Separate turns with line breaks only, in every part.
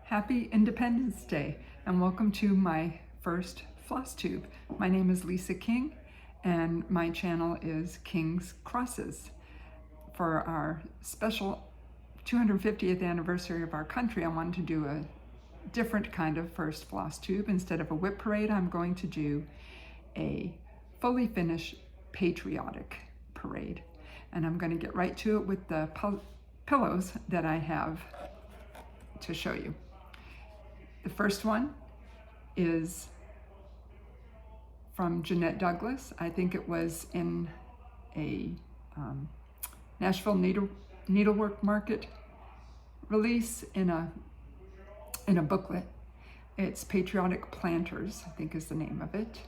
Happy Independence Day and welcome to my first Flosstube. My name is Lisa King and my channel is King's Crosses. For our special 250th anniversary of our country, I wanted to do a different kind of first Flosstube. Instead of a whip parade, I'm going to do a fully finished patriotic parade. And I'm going to get right to it with the pillows that I have to show you. The first one is from Jeannette Douglas. I think it was in a Nashville Needlework Market release in a booklet. It's Patriotic Planters, I think is the name of it.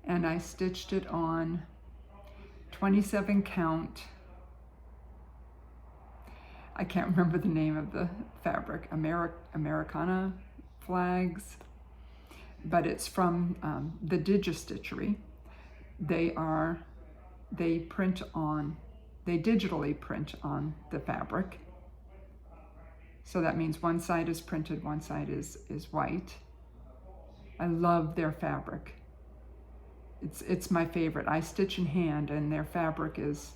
And I stitched it on 27 count. I can't remember the name of the fabric, Americana flags, but it's from the Digi Stitchery. They digitally print on the fabric. So that means one side is printed, one side is white. I love their fabric. It's my favorite. I stitch in hand and their fabric is,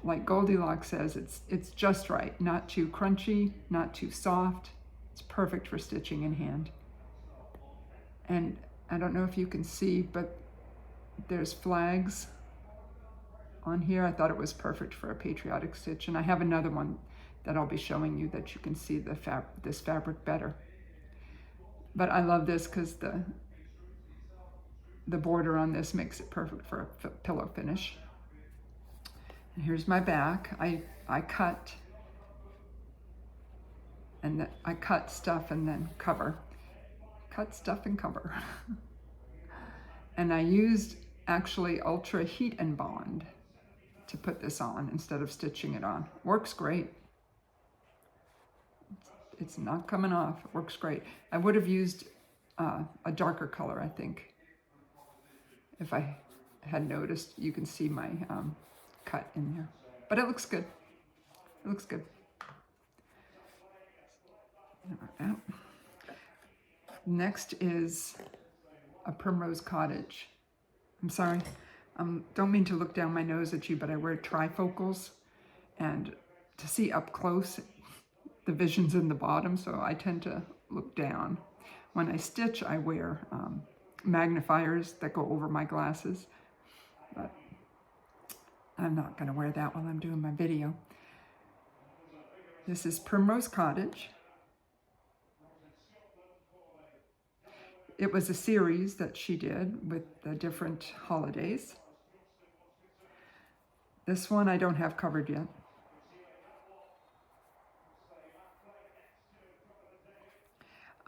like Goldilocks says, it's just right. Not too crunchy, not too soft. It's perfect for stitching in hand. And I don't know if you can see, but there's flags on here. I thought it was perfect for a patriotic stitch. And I have another one that I'll be showing you that you can see this fabric better. But I love this because the border on this makes it perfect for a pillow finish. And here's my back. I cut and I cut stuff and then cover. Cut stuff and cover. And I used actually Ultra Heat and Bond to put this on instead of stitching it on. Works great. It's not coming off. It works great. I would have used a darker color, I think. If I had noticed, you can see my cut in there, but it looks good. It looks good. Next is a Primrose Cottage. I'm sorry, don't mean to look down my nose at you, but I wear trifocals, and to see up close, the vision's in the bottom, so I tend to look down. When I stitch, I wear magnifiers that go over my glasses, but I'm not going to wear that while I'm doing my video. This is Primrose Cottage. It was a series that she did with the different holidays. This one I don't have covered yet.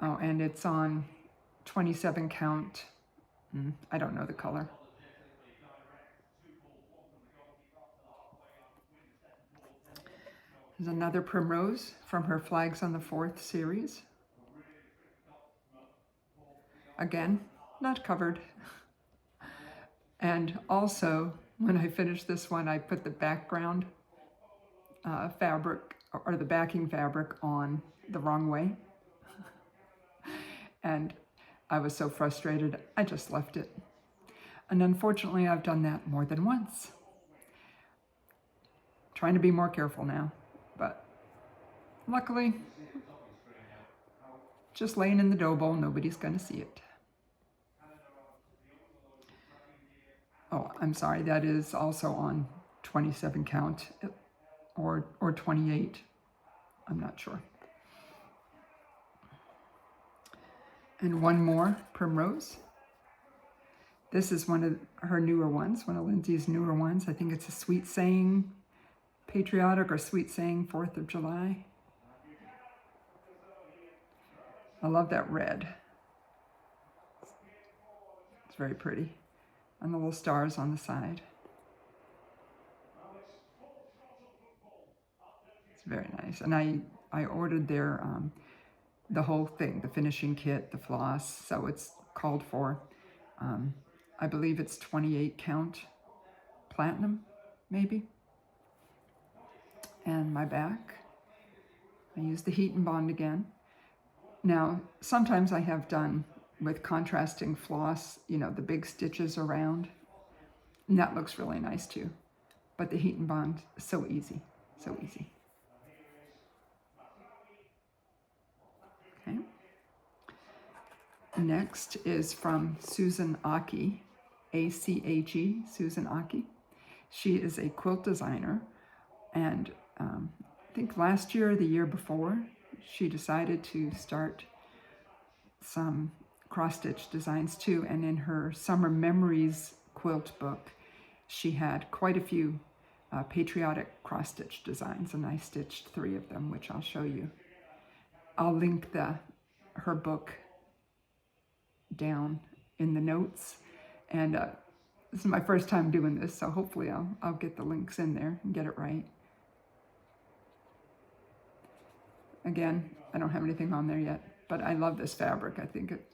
Oh, and it's on 27 count. I don't know the color. There's another Primrose from her Flags on the 4th series. Again, not covered. And also, when I finished this one, I put the background fabric, or the backing fabric, on the wrong way. And I was so frustrated, I just left it. And unfortunately, I've done that more than once. Trying to be more careful now. But luckily, just laying in the dough bowl, nobody's going to see it. Oh, I'm sorry, that is also on 27 count or 28. I'm not sure. And one more Primrose. This is one of her newer ones, one of Lindsay's newer ones. I think it's a Sweet Saying Patriotic or Sweet Saying 4th of July. I love that red. It's very pretty. And the little stars on the side. It's very nice. And I ordered their, the whole thing, the finishing kit, the floss, so it's called for. I believe it's 28 count platinum, maybe. And my back, I use the heat and bond again. Now, sometimes I have done with contrasting floss, you know, the big stitches around, and that looks really nice too. But the heat and bond, so easy, so easy. Okay. Next is from Susan Aki, A-C-H-E, Susan Aki. She is a quilt designer, and I think last year or the year before, she decided to start some cross-stitch designs too, and in her Summer Memories quilt book, she had quite a few patriotic cross-stitch designs, and I stitched 3 of them, which I'll show you. I'll link her book down in the notes, and this is my first time doing this, so hopefully I'll get the links in there and get it right. Again, I don't have anything on there yet, but I love this fabric. I think it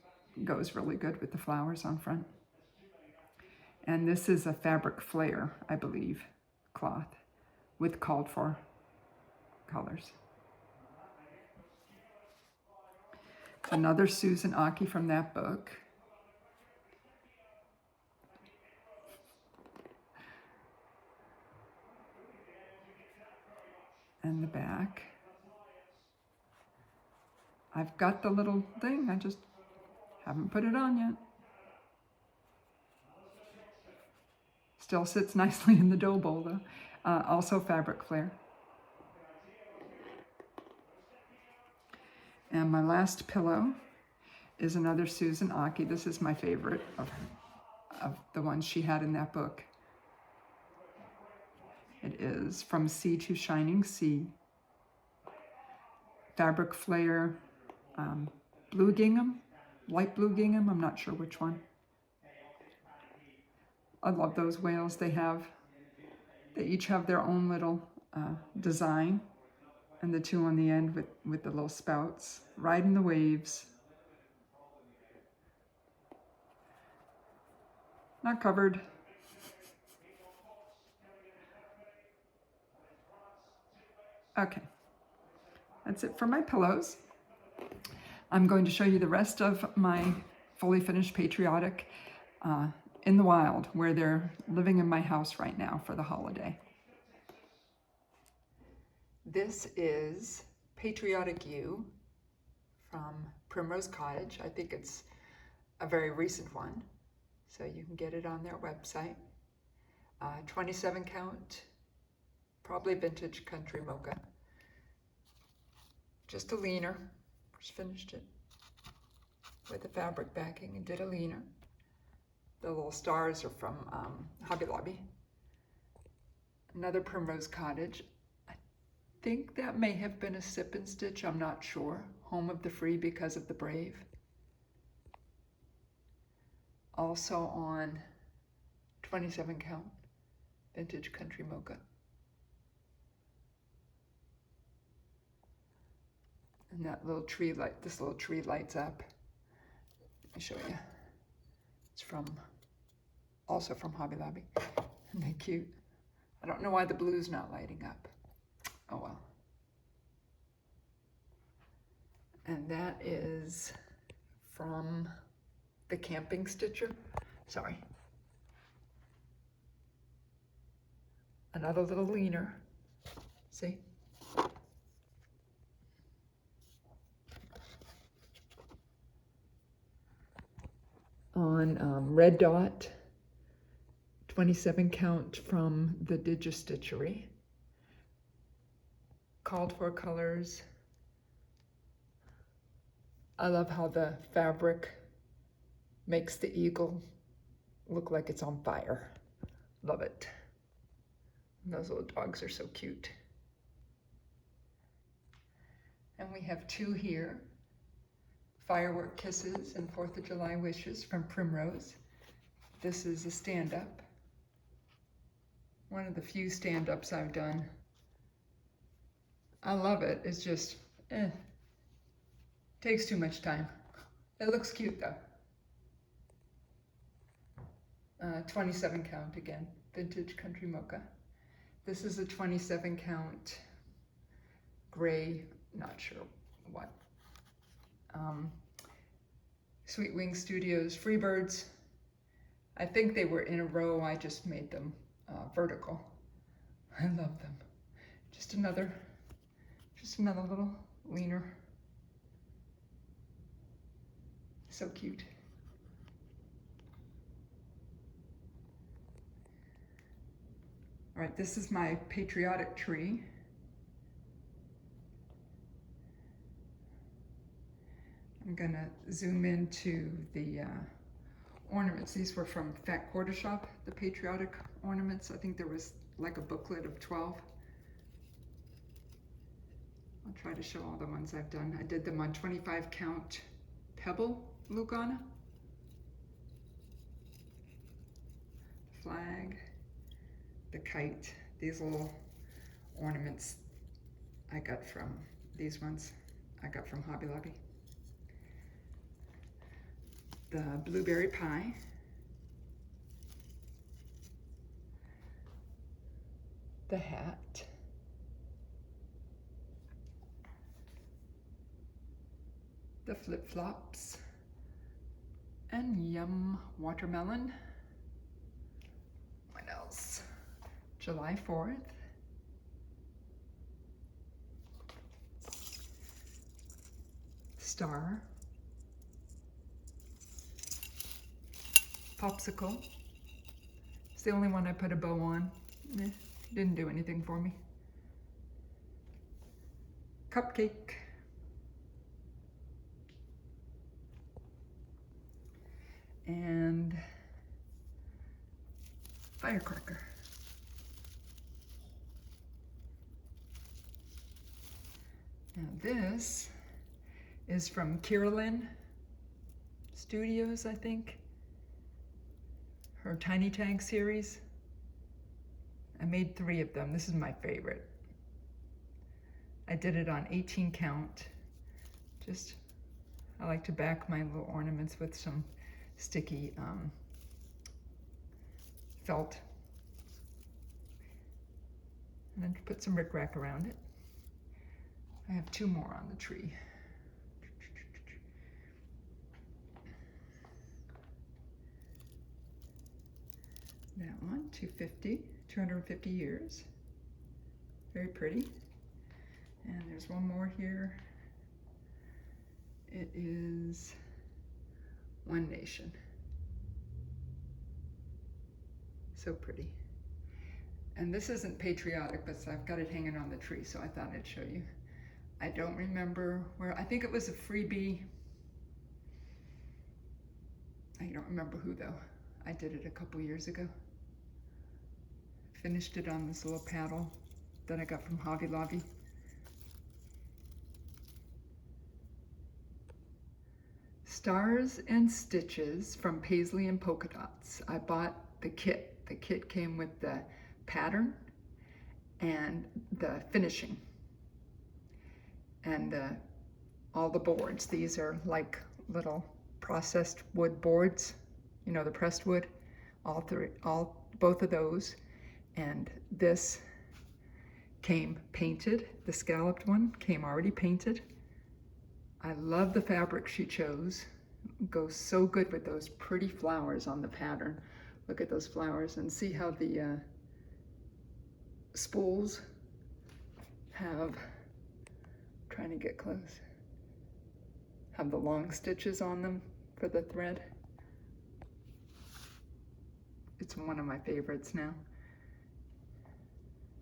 goes really good with the flowers on front. And this is a fabric flare, I believe, cloth with called for colors. Another Susan Aki from that book. And the back. I've got the little thing, I just haven't put it on yet. Still sits nicely in the dough bowl though. Also fabric flare. And my last pillow is another Susan Aki. This is my favorite of the ones she had in that book. It is From Sea to Shining Sea. Fabric flare, blue gingham, light blue gingham, I'm not sure which one. I love those whales. They each have their own little design, and the 2 on the end with the little spouts, riding the waves. Not covered. Okay, that's it for my pillows. I'm going to show you the rest of my fully finished Patriotic in the wild, where they're living in my house right now for the holiday. This is Patriotic You from Primrose Cottage. I think it's a very recent one, so you can get it on their website. 27 count, probably vintage country mocha. Just a leaner, just finished it with the fabric backing and did a leaner. The little stars are from Hobby Lobby. Another Primrose Cottage. I think that may have been a sip and stitch, I'm not sure. Home of the Free because of the Brave. Also on 27 count, vintage country mocha. And that little tree light, this little tree lights up. Let me show you. It's also from Hobby Lobby. Isn't that cute? I don't know why the blue's not lighting up. Oh well. And that is from the Camping Stitcher. Sorry. Another little leaner. See? On red dot, 27 count from the Digi Stitchery. Called for colors. I love how the fabric makes the eagle look like it's on fire. Love it. And those little dogs are so cute. And we have 2 here. Firework Kisses and 4th of July Wishes from Primrose. This is a stand-up. One of the few stand-ups I've done. I love it. It's just, takes too much time. It looks cute though. 27 count again, vintage country mocha. This is a 27 count gray, not sure what. Sweet Wing Studios Freebirds. I think they were in a row. I just made them vertical. I love them. Just another little leaner. So cute. All right, this is my Patriotic tree. I'm gonna zoom into the ornaments. These were from Fat Quarter Shop, the Patriotic ornaments. I think there was like a booklet of 12. I'll try to show all the ones I've done. I did them on 25 count pebble Lugana. Flag, the kite, these little ornaments I got from, these ones I got from Hobby Lobby. The blueberry pie. The hat. The flip-flops. And yum, watermelon. What else? July 4th. Star. Popsicle. It's the only one I put a bow on. Didn't do anything for me. Cupcake. And firecracker. Now this is from Carolyn Studios, I think. Her Tiny Tag series. I made 3 of them. This is my favorite. I did it on 18 count. I like to back my little ornaments with some sticky felt. And then put some rickrack around it. I have 2 more on the tree. That one, 250 years. Very pretty. And there's one more here. It is One Nation. So pretty. And this isn't Patriotic, but I've got it hanging on the tree, so I thought I'd show you. I don't remember where, I think it was a freebie. I don't remember who though. I did it a couple years ago. Finished it on this little paddle that I got from Hobby Lobby. Stars and Stitches from Paisley and Polka Dots. I bought the kit. The kit came with the pattern and the finishing and all the boards. These are like little processed wood boards, you know, the pressed wood, both of those. And this came painted. The scalloped one came already painted. I love the fabric she chose. It goes so good with those pretty flowers on the pattern. Look at those flowers and see how the spools have, trying to get close, have the long stitches on them for the thread. It's one of my favorites now.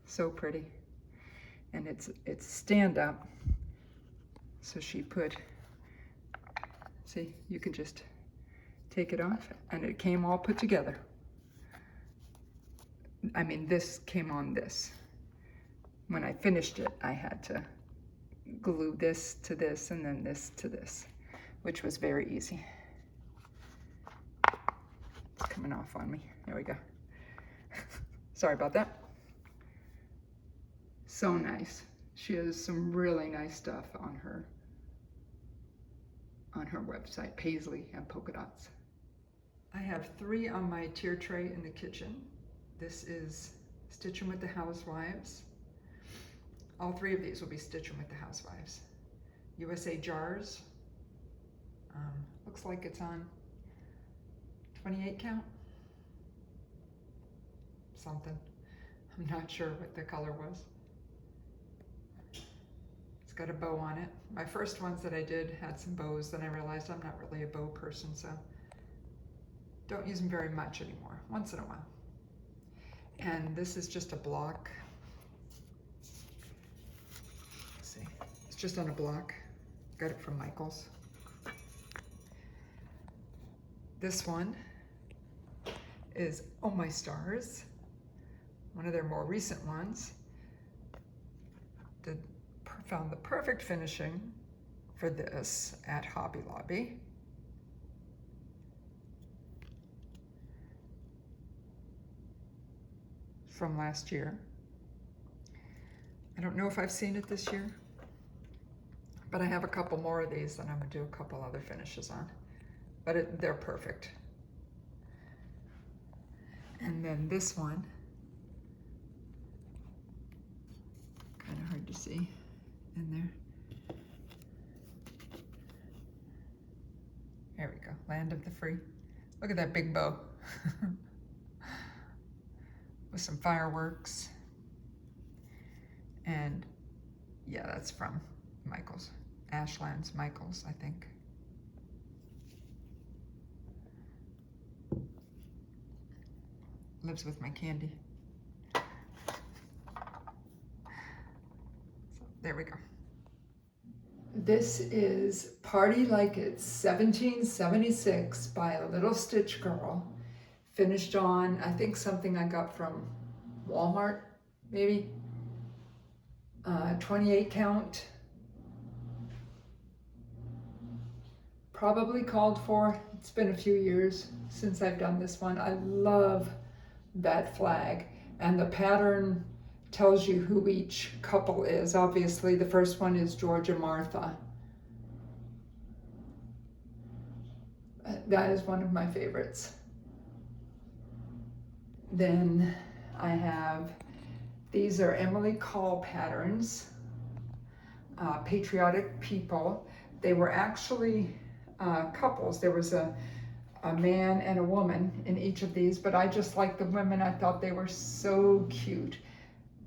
So pretty. And it's stand up. So she put, see, you can just take it off and it came all put together. I mean, this came on this. When I finished it, I had to glue this to this and then this to this, which was very easy. It's coming off on me. There we go. Sorry about that. So nice. She has some really nice stuff on her website, Paisley and Polka Dots. I have 3 on my tier tray in the kitchen. This is Stitching with the Housewives. All three of these will be stitching with the Housewives. USA Jars. Looks like it's on 28 count. Something. I'm not sure what the color was. It's got a bow on it. My first ones that I did had some bows, then I realized I'm not really a bow person, so don't use them very much anymore, once in a while. And this is just a block. Let's see, it's just on a block. Got it from Michael's. This one is Oh My Stars, one of their more recent ones. Found the perfect finishing for this at Hobby Lobby. From last year. I don't know if I've seen it this year, but I have a couple more of these that I'm gonna do a couple other finishes on. But they're perfect. And then this one, kind of hard to see in there. There we go, Land of the Free. Look at that big bow. With some fireworks. And yeah, that's from Michael's. Ashlands Michael's, I think. Lives with my candy. So there we go. This is Party Like It's 1776 by a little stitch girl. Finished on, I think something I got from Walmart, maybe. 28 count. Probably called for. It's been a few years since I've done this one. I love that flag, and the pattern tells you who each couple is. Obviously, the first one is George and Martha. That is one of my favorites. Then I have, these are Emily Call patterns, Patriotic People. They were actually couples. There was a man and a woman in each of these, but I just liked the women. I thought they were so cute.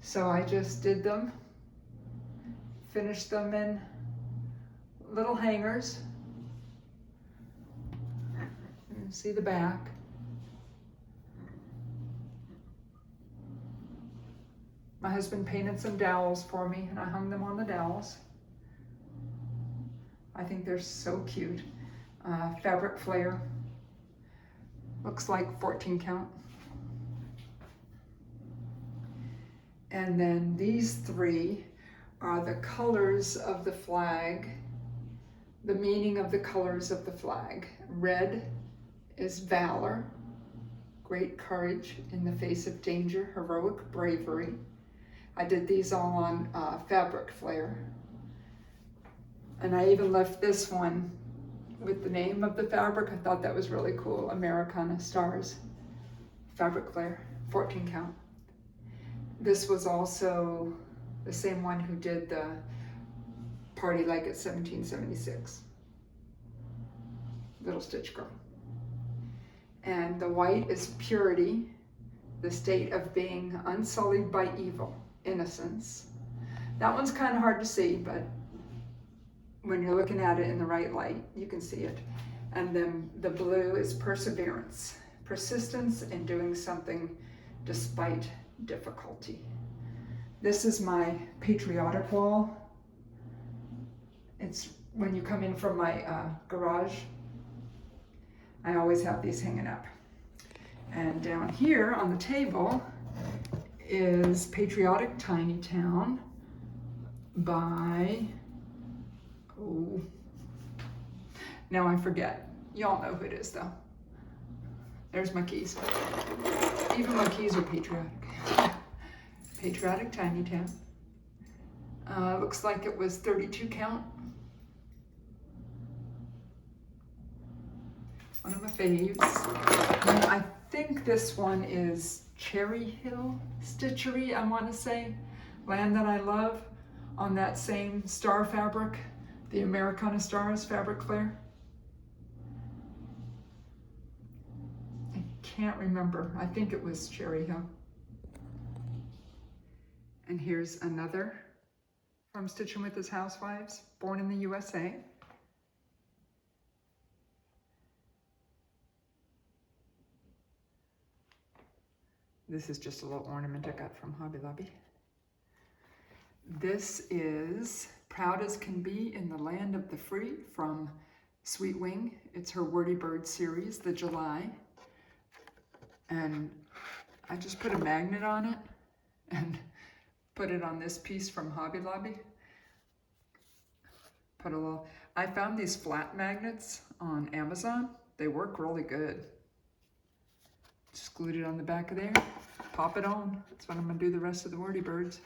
So I just did them, finished them in little hangers. And see the back. My husband painted some dowels for me, and I hung them on the dowels. I think they're so cute. Fabric flare. Looks like 14 count. And then these three are the colors of the flag, the meaning of the colors of the flag. Red is valor, great courage in the face of danger, heroic bravery. I did these all on fabric flare. And I even left this one with the name of the fabric. I thought that was really cool. Americana Stars, fabric flare, 14 count. This was also the same one who did the Party Like It's 1776. Little Stitch Girl. And the white is purity, the state of being unsullied by evil, innocence. That one's kind of hard to see, but when you're looking at it in the right light, you can see it. And then the blue is perseverance, persistence in doing something despite difficulty. This is my Patriotic wall. It's when you come in from my garage. I always have these hanging up. And down here on the table is Patriotic Tiny Town by, oh, now I forget. Y'all know who it is though. There's my keys. Even my keys are patriotic. Patriotic Tiny Town. Looks like it was 32 count. One of my faves. And I think this one is Cherry Hill Stitchery, I want to say. Land That I Love. on that same star fabric, the Americana Stars fabric flare. I can't remember. I think it was Cherry Hill. And here's another from Stitching with His Housewives, Born in the USA. This is just a little ornament I got from Hobby Lobby. This is Proud as Can Be in the Land of the Free from Sweet Wing. It's her Wordy Bird series, the July. And I just put a magnet on it and put it on this piece from Hobby Lobby. Put a little, I found these flat magnets on Amazon. They work really good. Just glued it on the back of there, pop it on. That's what I'm gonna do the rest of the Wordy Birds.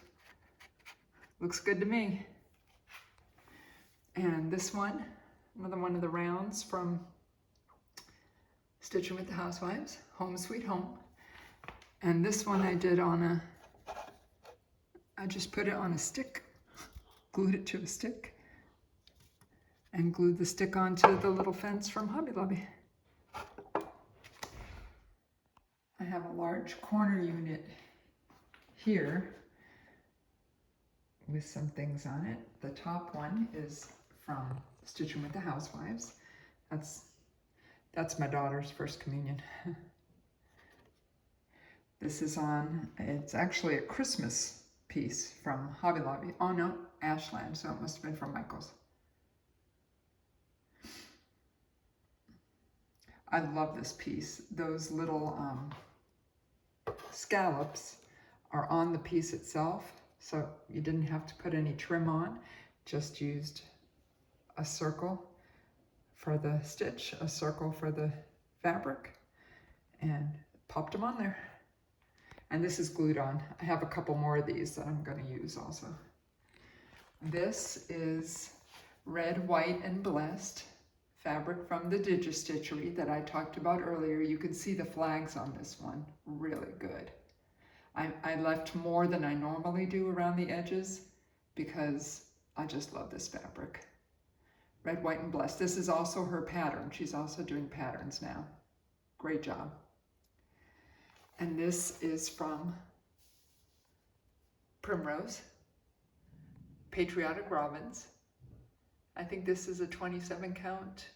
Looks good to me. And this one, another one of the rounds from Stitching with the Housewives, Home Sweet Home. And this one I did on I just put it on a stick, glued it to a stick, and glued the stick onto the little fence from Hobby Lobby. I have a large corner unit here with some things on it. The top one is from Stitching with the Housewives. That's my daughter's first communion. This is on, it's actually a Christmas piece from Hobby Lobby. Oh no, Ashland, so it must have been from Michael's. I love this piece. Those little scallops are on the piece itself, so you didn't have to put any trim on, just used a circle for the stitch, a circle for the fabric, and popped them on there. And this is glued on. I have a couple more of these that I'm going to use also. This is Red, White, and Blessed fabric from the Digi Stitchery that I talked about earlier. You can see the flags on this one, really good. I left more than I normally do around the edges because I just love this fabric. Red, White, and Blessed. This is also her pattern. She's also doing patterns now. Great job. And this is from Primrose, Patriotic Robins. I think this is a 27 count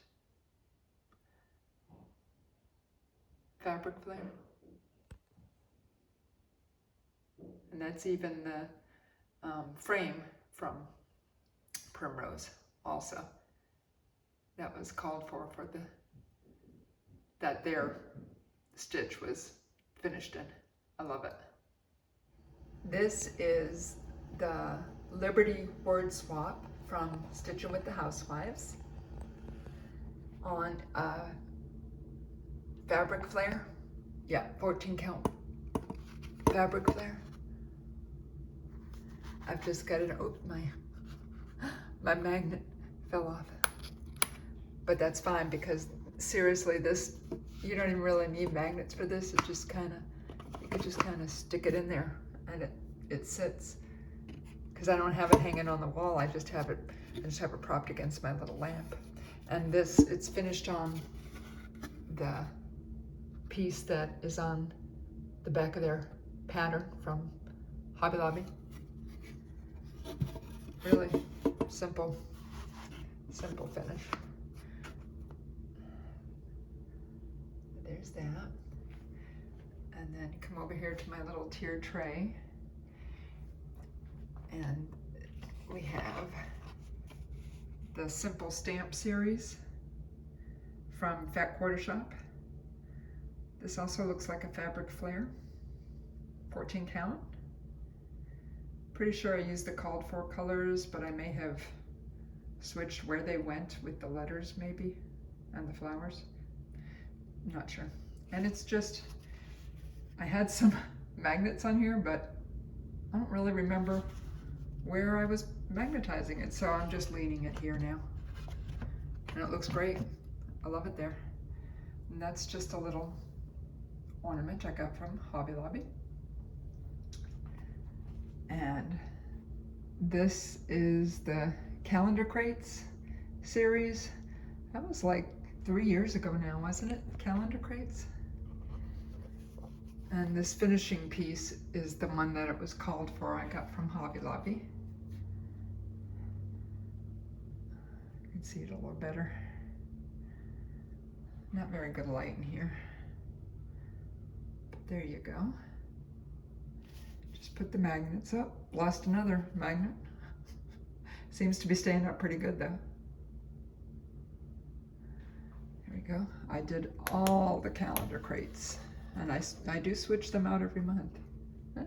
fabric flare. And that's even the frame from Primrose also. That was called for that their stitch was finished in. I love it. This is the Liberty Word Swap from Stitching with the Housewives on a fabric flare. Yeah, 14 count fabric flare. I've just got it, oh, my magnet fell off. But that's fine because seriously, this, you don't even really need magnets for this. It just kind of, you could just kind of stick it in there and it sits. Because I don't have it hanging on the wall, I just have it propped against my little lamp. And this, it's finished on the piece that is on the back of their pattern from Hobby Lobby. Really simple finish. There's that. And then come over here to my little tier tray. And we have the Simple Stamp series from Fat Quarter Shop. This also looks like a fabric flare, 14 count. Pretty sure I used the called for colors, but I may have switched where they went with the letters maybe, and the flowers. Not sure. And it's just, I had some magnets on here, but I don't really remember where I was magnetizing it, so I'm just leaning it here now. And it looks great. I love it there. And that's just a little ornament I got from Hobby Lobby. And This is the calendar crates series. That was like 3 years ago now, wasn't it? Calendar crates. And this finishing piece is the one that it was called for. I got from Hobby Lobby. You can see it a little better. Not very good light in here. But there you go. Just put the magnets up. Lost another magnet. Seems to be staying up pretty good though. There we go. I did all the calendar crates. And I do switch them out every month.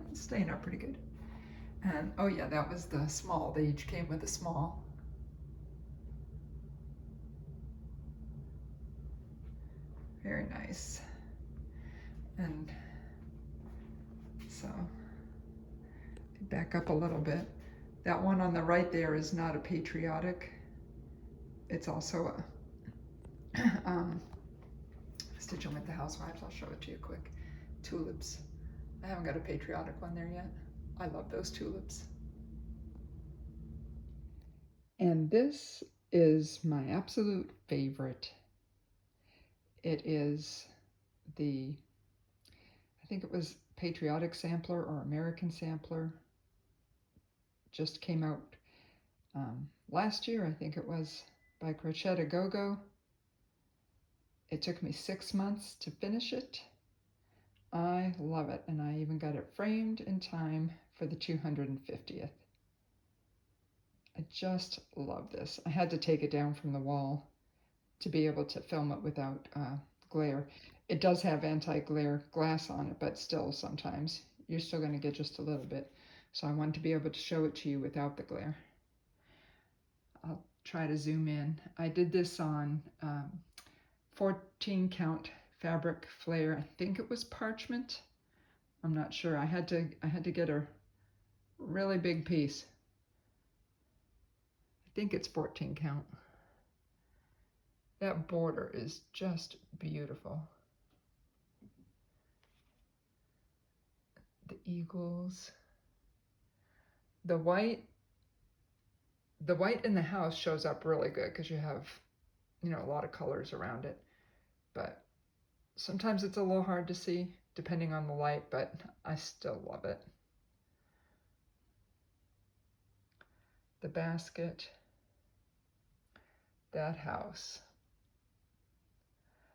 It's staying up pretty good. And oh yeah, that was the small. They each came with a small. Very nice. And so, back up a little bit. That one on the right there is not a Patriotic. It's also a Stitching with the Housewives. I'll show it to you quick. Tulips. I haven't got a Patriotic one there yet. I love those tulips. And this is my absolute favorite. It is the, I think it was Patriotic sampler or American sampler. Just came out last year, I think it was, by Crochet Go-Go. It took me 6 months to finish it. I love it, and I even got it framed in time for the 250th. I just love this. I had to take it down from the wall to be able to film it without glare. It does have anti-glare glass on it, but still sometimes you're still going to get just a little bit. So I wanted to be able to show it to you without the glare. I'll try to zoom in. I did this on 14 count fabric flare. I think it was parchment. I'm not sure. I had to get a really big piece. I think it's 14 count. That border is just beautiful. The eagles. The white in the house shows up really good because you have, you know, a lot of colors around it. But sometimes it's a little hard to see depending on the light, but I still love it. The basket. That house.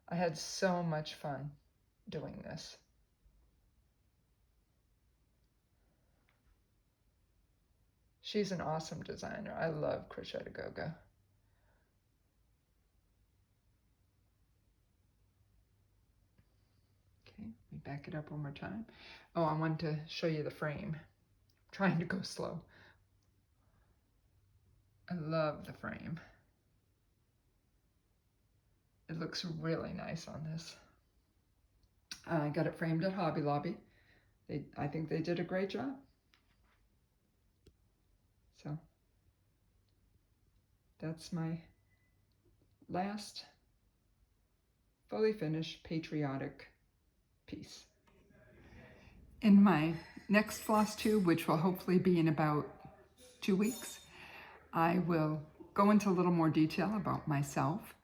I had so much fun doing this. She's an awesome designer. I love Crochet Go-Go. Okay, let me back it up one more time. Oh, I wanted to show you the frame. I'm trying to go slow. I love the frame. It looks really nice on this. I got it framed at Hobby Lobby. I think they did a great job. So that's my last fully finished Patriotic piece. In my next floss tube, which will hopefully be in about 2 weeks, I will go into a little more detail about myself,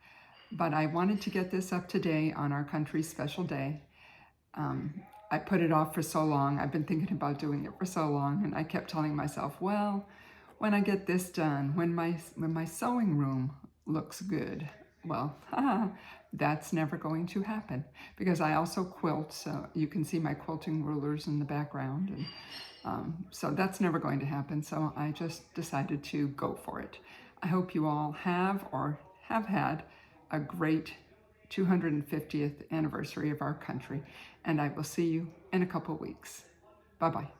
but I wanted to get this up today on our country's special day. I put it off for so long. I've been thinking about doing it for so long, and I kept telling myself, well, when I get this done, when my sewing room looks good, well, that's never going to happen, because I also quilt, so you can see my quilting rulers in the background, and so that's never going to happen. So I just decided to go for it. I hope you all have or have had a great 250th anniversary of our country, and I will see you in a couple weeks. Bye-bye.